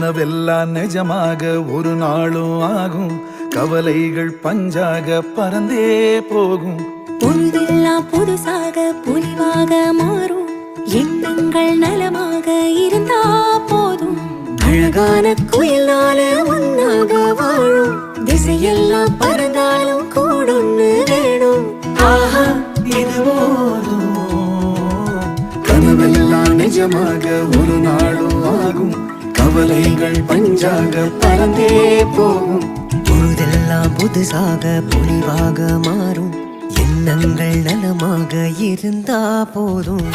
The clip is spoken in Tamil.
கனவெல்லாம் நிஜமாக ஒரு நாளும் ஆகும். கவலைகள் பஞ்சாக பறந்தே போகும். பொழுதெல்லாம் புதுசாக பொலிவாக மாறும். எண்ணங்கள் நலமாக இருந்தா போதும். அழகான குயிலால ஒன்னாக வாழும். திசையெல்லாம் பறந்தாலும் கூடொன்னு வேணும். ஆஹா இது போதும். கனவெல்லாம் நிஜமாக ஒரு நாளும் ஆகும். கவலைகள் பஞ்சாக பறந்தே போகும். பொழுதெல்லாம் புதுசாக பொலிவாக மாறும். எண்ணங்கள் நலமாக இருந்தா போதும்.